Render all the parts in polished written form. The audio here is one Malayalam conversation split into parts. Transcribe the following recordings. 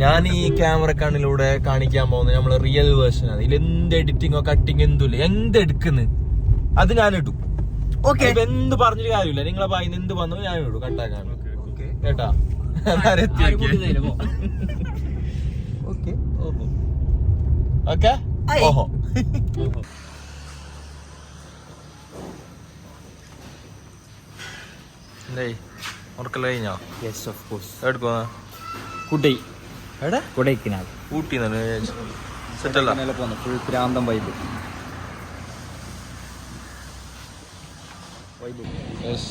ഞാൻ ഈ ക്യാമറ കണ്ണിലൂടെ കാണിക്കാൻ പോകുന്നത് നമ്മളെ റിയൽ വേർഷൻ ആണ്. ഇതിൽ എന്ത് എഡിറ്റിങ്ങോ കട്ടിങ് എന്തുമില്ല, എന്ത് എടുക്കുന്നു അത് ഞാൻ ഇടും. ഓക്കെ, എന്ത് പറഞ്ഞിട്ട് കാര്യമില്ല. നിങ്ങളെ ഭാഗത്ത് എന്ത് വന്നു ഞാൻ ഇടും കട്ടാക്കാൻ കേട്ടാ. ഓക്കെ ഓഹോ ഉറക്കല്ല കഴിഞ്ഞോ? Yes of course. എടുക്കുവാ കുടൈ എവിടെ? കൊടൈക്കനാൽ. ഊട്ടി സെറ്റല്ല പോകുന്നു. ഫുൾ പ്രാന്തം വൈബ്.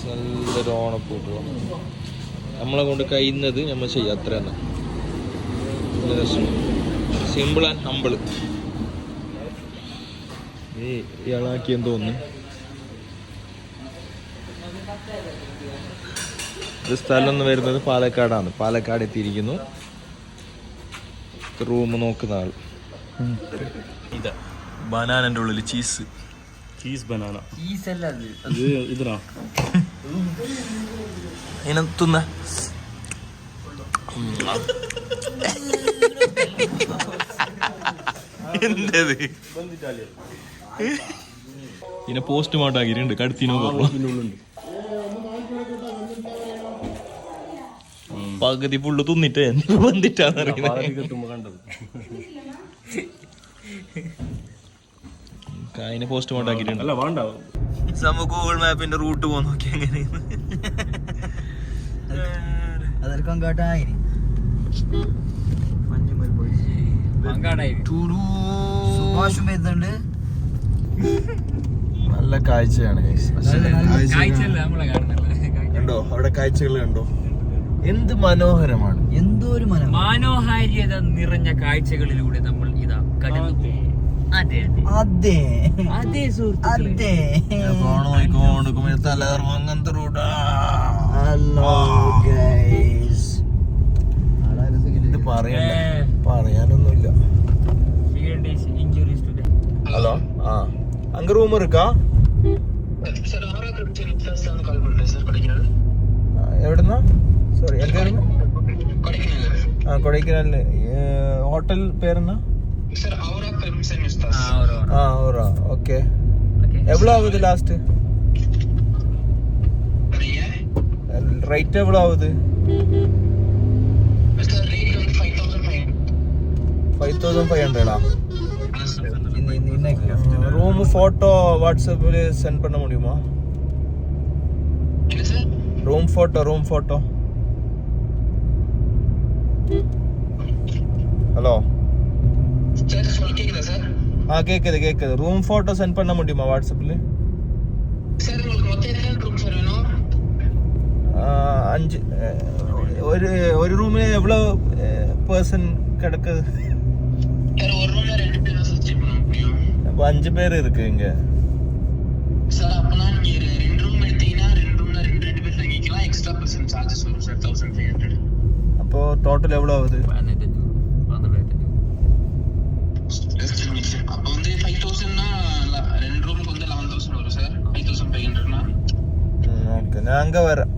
നല്ലൊരു ഓണപ്പൂട്ടോ നമ്മളെ കൊണ്ട് കഴിയുന്നത് നമ്മൾ ചെയ്യാം. അത്ര തന്നെ. Simple and humble. ഇയാളാക്കിയെന്ന് തോന്നുന്നു. ഇത് സ്ഥലം എന്ന് വരുന്നത് പാലക്കാടാണ്. പാലക്കാട് എത്തിയിരിക്കുന്നു. റൂം നോക്കുന്ന ആൾ ഇതാ. ബനാനന്റെ ഉള്ളിൽ ചീസ് ബനാന. ഇതിനാ ഇതിനെത്തുന്ന എന്തത് ഇതിനെ പോസ്റ്റ്മോർട്ടം ആക്കിയിട്ടുണ്ട്. കടുത്തിനോ പകുതി പുള്ളു തിന്നിട്ട് വന്നിട്ടാന്ന് അതിനെ പോസ്റ്റ്മോർട്ടം ആക്കിയിട്ടുണ്ട്. നമ്മ ഗൂഗിൾ മാപ്പിന്റെ റൂട്ട് പോകാൻ നോക്കി എങ്ങനെയാണ്. നല്ല കാഴ്ചയാണ് കണ്ടോ, അവിടെ കാഴ്ചകൾ കണ്ടോ, എന്ത് മനോഹരമാണ്. എന്തോ ഒരു മനോഹാരിത നിറഞ്ഞ കാഴ്ചകളിലൂടെ നമ്മൾ ഇതാ കടന്നു. അങ്ങനത്തെ റൂട്ടാ. ഇത് പറയാനൊന്നുമില്ല. ഹലോ, ആ അങ്ക റൂം ഇരിക്കാ? എവിടുന്നാ? സോറി, എവിടെയായിരുന്നു? ആ, കൊടൈക്കനാലില്. ഹോട്ടൽ പേരെന്നാ? ഓക്കെ. എவ்வளோ ஆகுது லாஸ்ட் റേറ്റ് എவ்வளோ ആവുது? 5500 ரூம் போட்டோ வாட்ஸ்அப்ல சென்ட் பண்ண முடியுமா? Room photo hello. ஆ கேக்குது. ரூம் போட்டோ சென்ட் பண்ண முடியுமா வாட்ஸ்அப்ல? ഒരു റൂമിന് എவ்வளோ പേഴ്സൺ കിടക്കുது? அப்போ 5 பேர் இருக்கு இங்க. சார் அப்பனா நீங்க 2 ரூம் எடுத்தீங்கன்னா 2 ரூம்ல 2 பேர் தங்கிக்கலாம். எக்ஸ்ட்ரா பர்சன் சார்ஜஸ் வரும் சார் 1500. அப்போ டோட்டல் எவ்வளவு ஆகுது? அப்போ வந்து 5000 னா 2 ரூமுக்கு வந்து 11000 வரும் சார். 5500 னா ஓகே. நான் அங்க வரேன்.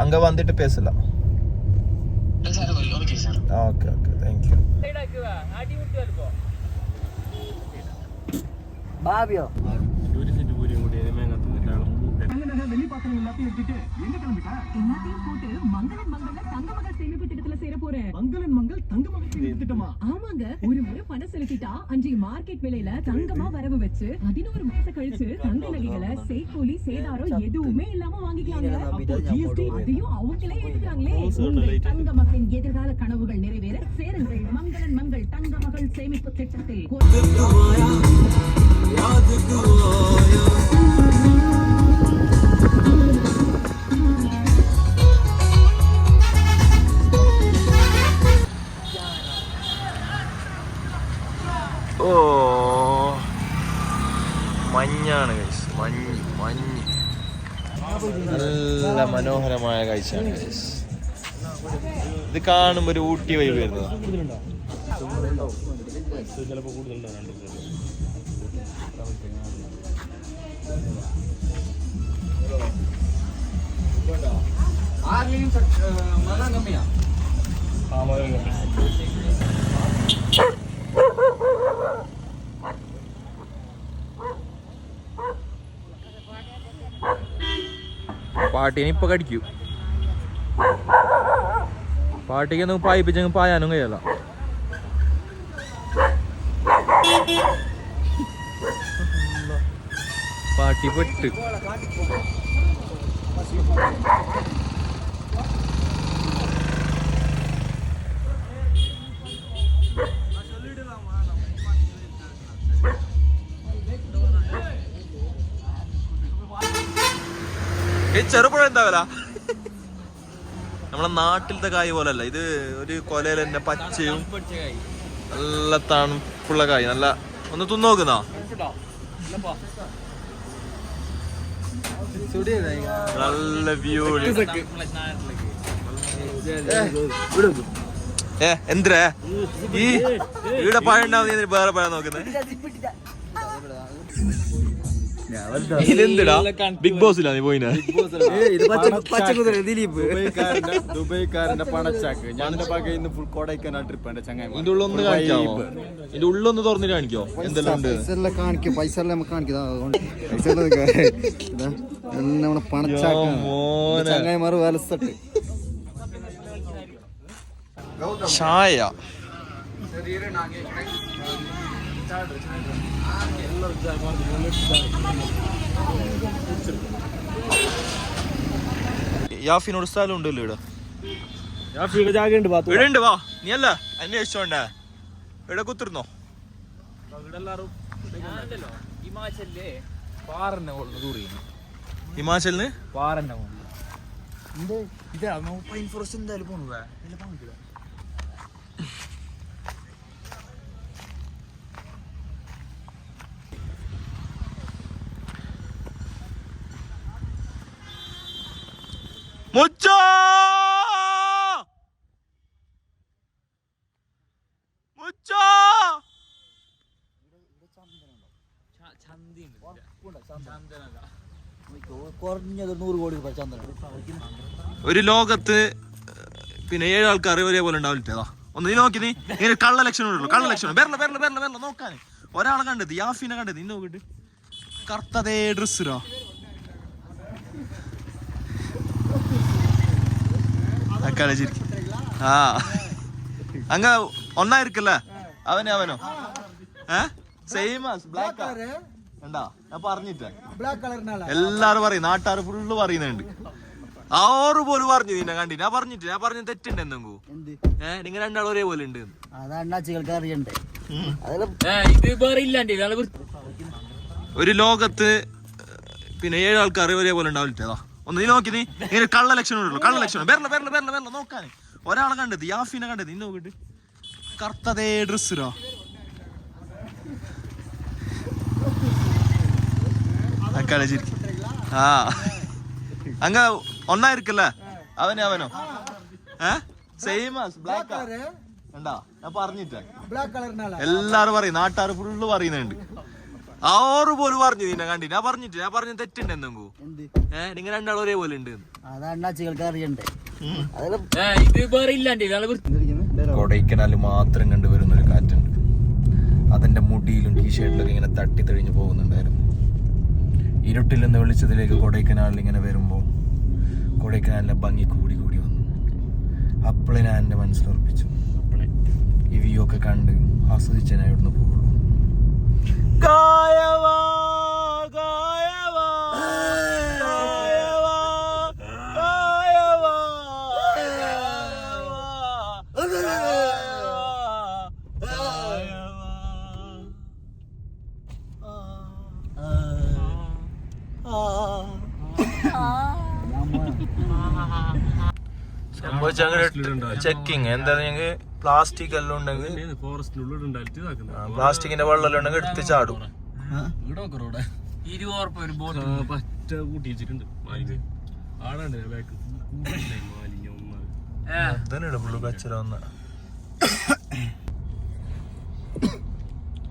அங்க வந்துட்டு பேசலாம். Sir okay sir. Okay thank you. ബാബിയോ எல்லாத்தையும் போட்டு மங்களன் மங்கல்ல தங்க மகள் சேமிப்பு திட்டத்துல சேர போறேன். மங்களன் மங்கள் தங்க மகள் சேமிப்பு திட்டமா? ஆமாங்க. ஒரு முறை பணம் செலுத்திட்டா அன்றைய மார்க்கெட் விலையில தங்கமா வரவு வச்சு 11 மாசம் கழிச்சு தங்க நகைகளை செய்கூலி சேதாரம் எதுவுமே இல்லாம வாங்கிக்கலாங்க. அப்போ ஜிஎஸ்டி அதையும் அவங்களே ஏத்துக்கிறாங்களே. உங்கள் தங்க மகளின் எதிர்கால கனவுகள் நிறைவேற சேருங்கள் மங்களன் மங்கள் தங்க மகள் சேமிப்பு திட்டத்தில். ഓ, മഞ്ഞാണ് ഗൈസ്. മഞ്ഞ് നല്ല മനോഹരമായ കാഴ്ചയാണ് ഗൈസ്. ഇത് കാണുമ്പോൾ ഒരു ഊട്ടി വൈബ് വരുന്നത്. പാട്ടീനെ ഇപ്പൊ കടിക്കൂ. പാട്ടിക്കൊന്നും പായിപ്പിച്ചെങ്കിൽ പായാനും കഴിയല്ല. പാട്ടി പെട്ട്. ഈ ചെറുപഴം എന്താ വില? നമ്മളെ നാട്ടിലത്തെ കായ് പോലല്ല ഇത്. ഒരു കൊലയിൽ തന്നെ പച്ചയും നല്ല തണുപ്പുള്ള കായ്. നല്ല ഒന്ന് തിന്നോക്കുന്ന നല്ല വ്യൂ. എന്തിനാ ഈ ഇവിടെ പഴം ഉണ്ടാവുന്ന വേറെ പഴം നോക്കുന്നത്? ഇതെന്തിടാ ബിഗ് ബോസിലാ നീ പോയിന? ദുബൈക്കാരന്റെ പണച്ചാക്ക്. ഞാന്റെ ഭാഗം ഇന്ന് ഫുൾ കൊടൈക്കനാൽ ട്രിപ്പ്. എന്റെ ചങ്ങായി ഇതിന്റെ ഉള്ളൊന്ന് കാണിക്കാമോ? ഇതിന്റെ ഉള്ളൊന്ന് തുറന്നിട്ട് കാണിക്കോ എന്തെല്ലാം ഉണ്ട്? കാണിക്കും. പൈസ എല്ലാം നമുക്ക് കാണിക്കാം. പണച്ചാക്ക് ചങ്ങായിമാർ വലസട്ട് ചായ. യാഫിനോട് സ്ഥലം ഉണ്ടല്ലോ ഇവിടെ. ഇവിടെ ഉണ്ട്. വാ, നീ അല്ല അന്വേഷിച്ചോണ്ടേ ഇവിടെ കുത്തിരുന്നോ? ഹിമാചലിന് മുച്ചോ മുച്ചോ കുറഞ്ഞത് 100 കോടി രൂപ ചന്ദനം. ഒരു ലോകത്ത് പിന്നെ 7 ആൾക്കാർ ഒരേപോലെ ഉണ്ടാവില്ല. ഒന്ന് നീ നോക്കി. നീ ഇങ്ങനെ കള്ള ലക്ഷണം ഉള്ളൂ. കള്ള ലക്ഷണം വരല നോക്കാൻ. ഒരാളെ കണ്ടത് യാഫിനെ കണ്ടത്. നീ നോക്കിട്ട് കറുത്തതേ ഡ്രസ്സിലോ കളിച്ചിരിക്കും. ആ അങ്ങ ഒന്നായിരിക്കല്ലേ അവനോ സെയിം ബ്ലാക്ക് കണ്ടാ? ഞാൻ പറഞ്ഞിട്ടേ എല്ലാരും പറയും. നാട്ടുകാർ ഫുള്ള് പറയുന്നുണ്ട്. ആറ് പോലും പറഞ്ഞു നിന്നെ കണ്ടി. ഞാൻ പറഞ്ഞ തെറ്റുണ്ട് എന്തെങ്കു. നിങ്ങൾ രണ്ടാളും ഒരേപോലെ ഉണ്ട്. ഒരു ലോകത്ത് പിന്നെ 7 ആൾക്കാർ ഒരേപോലെ ഉണ്ടാവില്ല. ഒന്ന് നീ നോക്കി. നീ ഇങ്ങനെ കള്ള ലക്ഷണം ഉള്ളൂ. കള്ള ലക്ഷണം വരല നോക്കാൻ. ഒരാളെ കണ്ടത് യാഫിനെ കണ്ടത്. നീ നോക്കിട്ട് കറുത്തതേ ഡ്രസ്സിലോ കളിച്ചിരിക്കും. ആ അങ്ങ ഒന്നായിരിക്കല്ലേ അവനോ സെയിം ബ്ലാക്ക് കണ്ടാ? ഞാൻ പറഞ്ഞിട്ടേ എല്ലാരും പറയും. നാട്ടുകാർ ഫുള്ള് പറയുന്നുണ്ട്. ആറ് പോലും പറഞ്ഞു നിന്നെ കണ്ടി. ഞാൻ പറഞ്ഞ തെറ്റുണ്ട് എന്തെങ്കു. നിങ്ങൾ രണ്ടാളും ഒരേപോലെ ഉണ്ട്. കൊടൈക്കനാല് മാത്രം കണ്ടുവരുന്ന ഒരു കാറ്റുണ്ട്. അതിന്റെ മുടിയിലും ടീഷർട്ടിലൊക്കെ ഇങ്ങനെ തട്ടി തെളിഞ്ഞു പോകുന്നുണ്ടായിരുന്നു. ഇരുട്ടിൽ നിന്ന് വെളിച്ചത്തിലേക്ക് കൊടൈക്കനാലിൽ ഇങ്ങനെ വരുമ്പോൾ കൊടൈക്കനാലിന്റെ ഭംഗി കൂടി വന്നു. അപ്പോഴേ ഞാൻ എന്റെ മനസ്സിലുറപ്പിച്ചു, ഈ വ്യൂ ഒക്കെ കണ്ട് ആസ്വദിച്ച് ഞാൻ ഇവിടുന്ന് പോകുള്ളൂ. ഗായവാ ഗായവാ ഗായവാ ഗായവാ ചെക്കിങ് എന്താ? ഞങ്ങക്ക് പ്ലാസ്റ്റിക് എല്ലാം ഉണ്ടെങ്കിൽ പ്ലാസ്റ്റിക്കിന്റെ വെള്ളം എല്ലാം ഉണ്ടെങ്കിൽ എടുത്ത് ചാടും.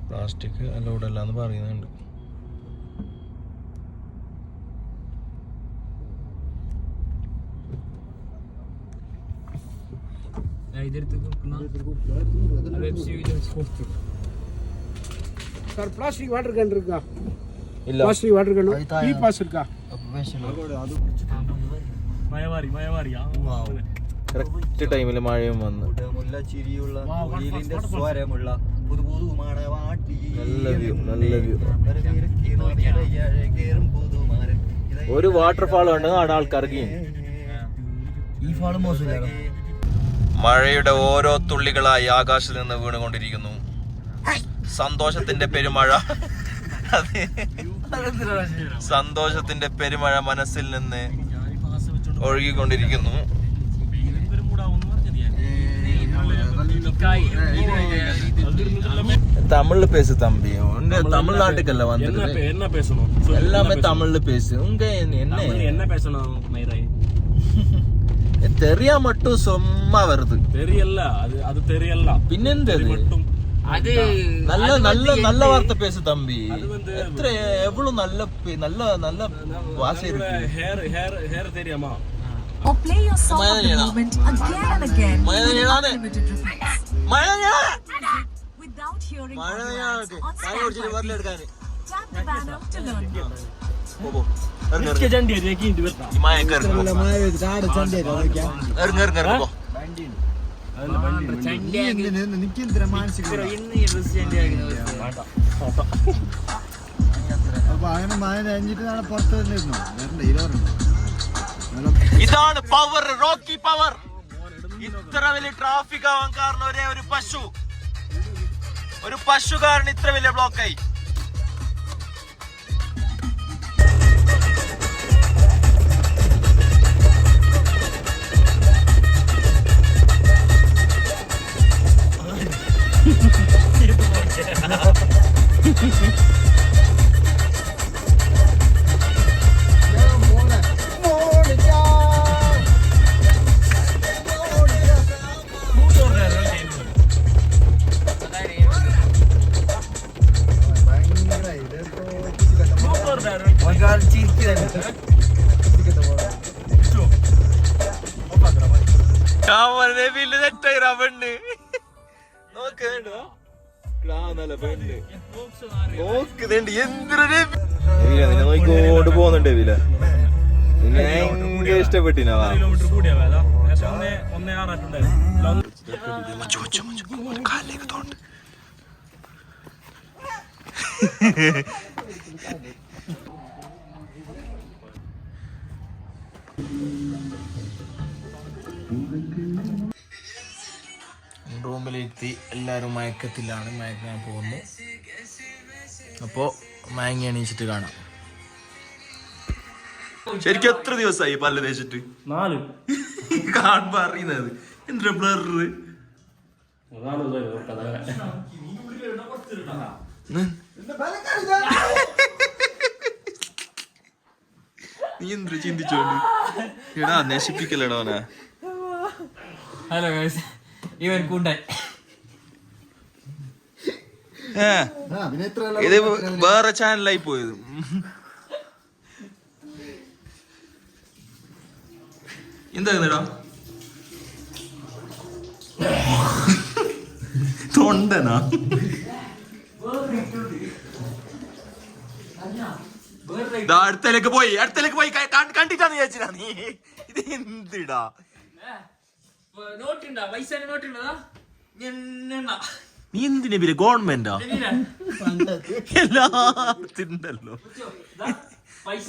പ്ലാസ്റ്റിക് അലൗഡ് അല്ലാന്ന് പറയുന്നുണ്ട്. सर प्लास्टिक वाटर कैन இருக்கா ഇല്ല प्लास्टिक वाटर कैन ഈ പാസ് இருக்கா കറക്റ്റ് ടൈമിൽ മഴയും വന്നു. ചിരിയുള്ള കുയിലിന്റെ സ്വരമുള്ള പുതുപുതു മണവാട്ടി നല്ല വ്യൂ, നല്ല വ്യൂ. ഒരു വാട്ടർഫാൾ കണ്ടെങ്കിൽ അവിടെ ആൾക്കാർക്ക് ഈ ഫാള് മോശമില്ല. മഴയുടെ ഓരോ തുള്ളികളായി ആകാശത്ത് നിന്ന് വീണുകൊണ്ടിരിക്കുന്നു. സന്തോഷത്തിന്റെ പെരുമഴ. സന്തോഷത്തിന്റെ പെരുമഴ മനസ്സിൽ നിന്ന് ഒഴുകിക്കൊണ്ടിരിക്കുന്നു. தமிழ்ல பேசு தம்பி. தமிழ்நாட்டுக்கல்ல வந்து என்ன பேசணும் எல்லாமே தமிழ்ல பேசு. உங்க என்ன என்ன பேசணும் மயிரை தெரியா மட்டும் சும்மா வருது. தெரியல அது தெரியல பின்னெந்த மட்டும் அது நல்ல நல்ல நல்ல வார்த்தை பேசு தம்பி. எவ்வளவு நல்ல நல்ல நல்ல வாசை இருக்கு. ஹேர் தெரியுமா? Or play your song of the moment again and again with unlimited repeats. Without hearing audio ads on standby. Tap the banner to learn more. ഇതാണ് പവർ, റോക്കി പവർ. ഇത്ര വലിയ ട്രാഫിക് ആവാൻ കാരണം ഒരേ ഒരു പശു. ഒരു പശു കാരണം ഇത്ര വലിയ ബ്ലോക്കായി. നോക്കിക്കൊണ്ട് പോകുന്നുണ്ട് എവില. ഭയങ്കര ഇഷ്ടപ്പെട്ടിനാ. കാലിലേക്ക് തോണ്ട്. റൂമിലെത്തി. എല്ലാവരും മയക്കത്തിലാണ്. മയക്കാൻ പോകുന്നു. അപ്പോൾ മയങ്ങി എണീച്ചിട്ട് കാണാം. ശരിക്കും എത്ര ദിവസമായി പല്ല് തേച്ചിട്ട്? 4 കാണുമ്പോ അറിയുന്നത് എന്തൊരു ബ്ലറ്. നീ എന്തൊരു ചിന്തിച്ചോണ്ട് എടാ നശിപ്പിക്കലടാ. ഹലോ ഗൈസ്, ഇവൻ കൂണ്ടായി. ഇത് വേറെ ചാനലായി പോയത്. എന്താ തൊണ്ടനാ? അടുത്തേക്ക് പോയി കണ്ടിട്ടാന്ന് വിചാരിച്ചാ നീ. ഇത് എന്തിടാ? നോട്ടുണ്ടാ? പൈസ നോട്ടുണ്ടോ? നീ എന്തിനാ പിന്നെ ഗവൺമെന്റാ? എല്ലാത്തിണ്ടല്ലോ പൈസ.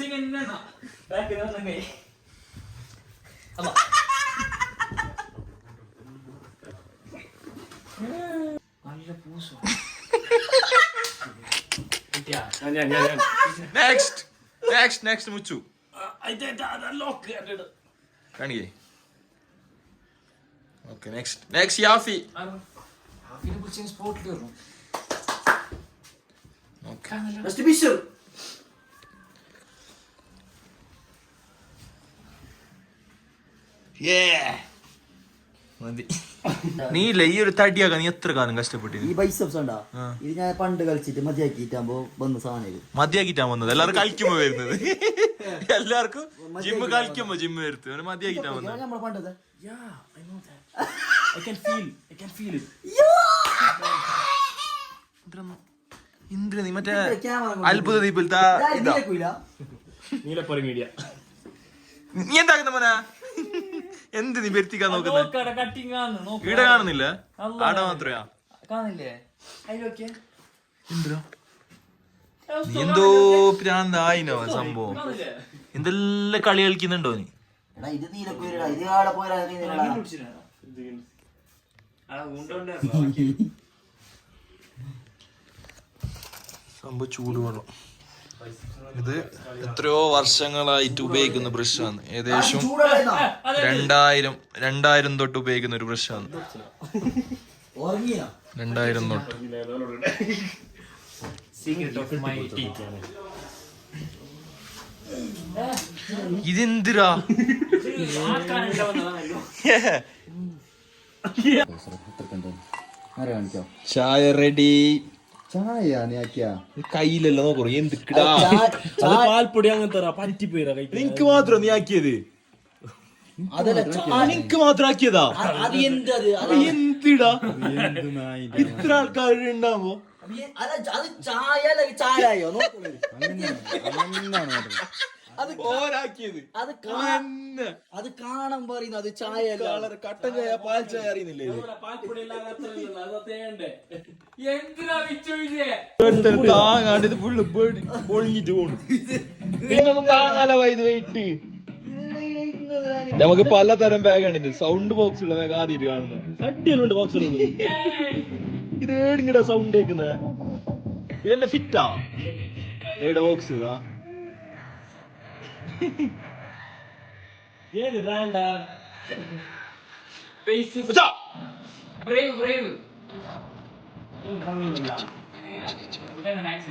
നെക്സ്റ്റ് മുച്ചു കാണിക്കേ. ഓക്കെ നെക്സ്റ്റ് യാഫി. നീ ഇല്ല ഈ ഒരു തടിയാക്കാൻ നീ എത്ര കാലം കഷ്ടപ്പെട്ടി? ഈ ബൈസെപ്സ് ഉണ്ടാ ഇത് ഞാൻ പണ്ട് കളിച്ചിട്ട് മതിയാക്കിട്ടാകുമ്പോ വന്ന സാധനം മതിയാക്കിട്ടാ വന്നത്. എല്ലാവരും കളിക്കുമ്പോ വരുന്നത്. എല്ലാവർക്കും ജിമ്മ് കളിക്കുമ്പോ ജിമ്മ് വരുത്ത് മതിയാക്കിട്ടാ വന്നത്. നമ്മളെ പണ്ടത്തെ I can feel it. ഇന്ദ്ര നീ മറ്റേ അത്ഭുത ദീപിലത്തെ നീലപ്പൊരി മീഡിയ. നീ എന്താക്കുന്ന മോനാ? എന്ത് നീ വരുത്തിക്കാൻ നോക്കുന്നത്? കട്ടിങ് ആണ് ഇവിടെ കാണുന്നില്ല, ആടെ മാത്രയാ കാണില്ലേ? ഇന്ദ്ര നീ എന്തോ പ്രാന്തായിനോ സംഭവം. എന്തെല്ലാം കളി കളിക്കുന്നുണ്ടോ നീ? സംഭവം ചൂടുവെള്ളം. ഇത് എത്രയോ വർഷങ്ങളായിട്ട് ഉപയോഗിക്കുന്ന ബ്രഷാണ്. ഏകദേശം 2000 തൊട്ട് ഉപയോഗിക്കുന്ന ഒരു ബ്രഷാണ്. 2000 തൊട്ട്. ഇതെന്തിരാ? ചായ റെഡി. ചായ നീ ആക്കിയാ കയ്യിലല്ല നോക്കൂ എന്തിക്കടാ. അത് പാൽപ്പൊടി അങ്ങനത്തെ പറ്റിപ്പോയിരാ കഴിക്കാൻ. നിനക്ക് മാത്രം നീ ആക്കിയത്? നിനക്ക് മാത്രം ആക്കിയതാ? എന്തിടാ ഇത്ര ആൾക്കാർ ഉണ്ടാവോ? അത് കാണാൻ പറയുന്നത് അത് ചായ കട്ടൻ ചായ പാൽ ചായ അറിയുന്നില്ലേ? പാൽപ്പൊടി എന്തിനാ വിച്ചോയിച്ചേ? താങ്ങാണ്ട് ഇത് ഫുള്ള് പൊളിഞ്ഞിട്ട് പോണു. പിന്നൊന്നും താങ്ങാല വൈദ്യ വെയിറ്റ്. നമുക്ക് പലതരം ബാഗാണ് ഇത്. സൗണ്ട് ബോക്സ് ഉള്ള ബാഗ് ആദ്യമായിട്ട് കാണുന്നത്. അടിയുണ്ട് ബോക്സ്. ഇത് ഏടിങ്ങടാ സൗണ്ട് കേൾക്കുന്നത്? ഇതെന്നെ ഫിറ്റാ ഏടെ ബോക്സ്? ഏത് ബ്രാൻഡാ? brave ഇല്ല. Very nice.